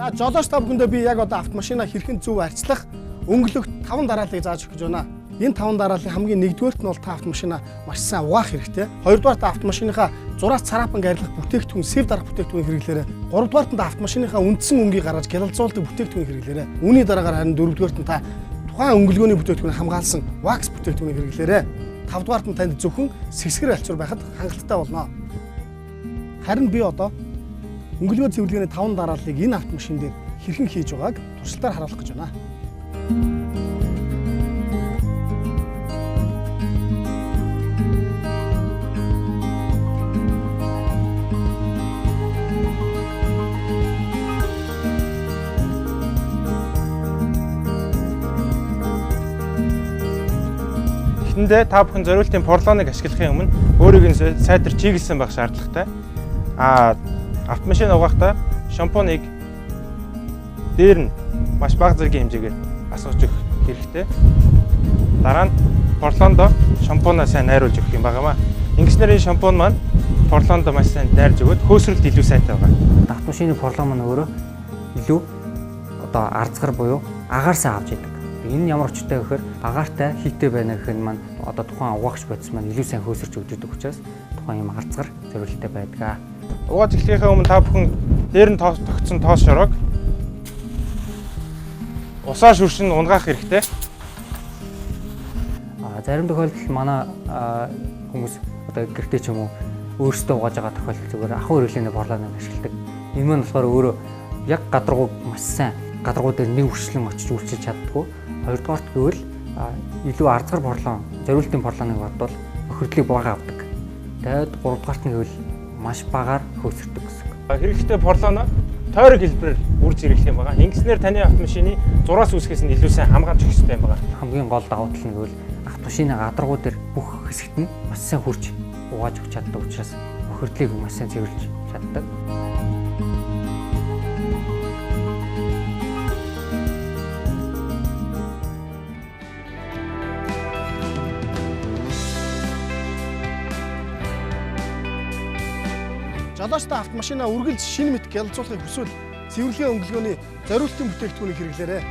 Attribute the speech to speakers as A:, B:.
A: За жолооч та бүхэндээ би яг одоо автомашина хэрхэн зөв арчлах өнгөлөх 5 дарааллыг зааж өгч байна. Энэ 5 дарааллын хамгийн нэгдүгээрт нь бол та автомашина маш сайн угаах хэрэгтэй. Хоёрдугаар та автомашиныхаа зураас царапан гарилах бүтээгдэхүүн, сэв дарах бүтээгдэхүүн хэрэглээрэй. Гуравдугаар нь та автомашиныхаа үндсэн өнгийг гаргаж гялалзуулдаг бүтээгдэхүүн хэрэглээрэй. Үүний дараагаар харин дөрөвдүгээрт нь та тухайн өнгөлгөөний бүтээгдэхүүн хамгаалсан wax бүтээгдэхүүн хэрэглээрэй. Тавдугаарт нь танд зөвхөн сэсгэр альчуур байхад хангалттай болно. Харин би одоо өнгөлгөө цэвэрлэгээний 5 дарааллыг энэ автомашин дээр хэрхэн хийж байгааг туршилтаар харуулах гэж байна.
B: Эхэндээ та бүхэн зориултын поролоныг ашиглахын өмнө өөрийг нь сайтар чиглэсэн байх шаардлагатай. Автомашин угаахдаа шампуныг дээр нь маш бага зэргийн хэмжээгээр асгаж өгөх хэрэгтэй. Дараа нь поролондоо шампунаа сайн найруулж өгөх юм байнамаа. Ингэснээр энэ шампун маань поролондоо маш сайн дайрж өгөөд хөөсрөлт илүү сайтай байгаа.
C: Автомашины поролон маань өөрөө илүү одоо арцгар буюу агаарсаа авч идэг. Энэ ямар очтой гэхээр агаартай хийтэй байна гэх нь маань одоо тухайн угаагч бодис маань илүү сайн хөөсөрч өгч идэг учраас тухайн юм арцгар зориулттай байдаг.
B: Угааж эхлэхээ өмнө та бүхэн дээр нь тогтсон тоос шороог усаар шүршин унгаах хэрэгтэй.
C: Зарим тохиолдолд манай хүмүүс одоо гэртээ ч юм уу өөрсдөө угааж байгаа тохиолдол зүгээр ахуй хэрэглээний поролоныг ашигладаг. Энэ маань болохоор өөрөө яг гадаргуу маш сайн гадаргуу дээр нэг үрчлэн очиж үйлчилж чаддаггүй. Хоёрдугаарт гэвэл илүү арцгар поролон, зориултын поролоныг бодвол бохирдлыг бага авдаг. Тэгээд гуравдугаарт нь гэвэл маш багаар хөөсөрдөг гэсэн.
B: Хэрэгтэй поролоноо тойрог хэлбэрээр үрж хэрэглэх юм байна. Ингэснээр таны автомашины зураас үүсгэхээс нь илүү сайн хамгаалж өгөх хэрэгтэй юм байна.
C: Хамгийн гол давуу тал нь гэвэл автомашины гадаргуу дээр бүх хэсэгт нь маш сайн хурж угааж өгч чаддаг учраас бохирдлыг маш сайн цэвэрлж чаддаг.
A: Жолоочтой автомашинаа үргэлж шинэ мэт гялалзуулахыг хүсвэл цэвэрлэгээ өнгөлгөөний зориултын бүтээгдэхүүнийг хэрэглээрэй.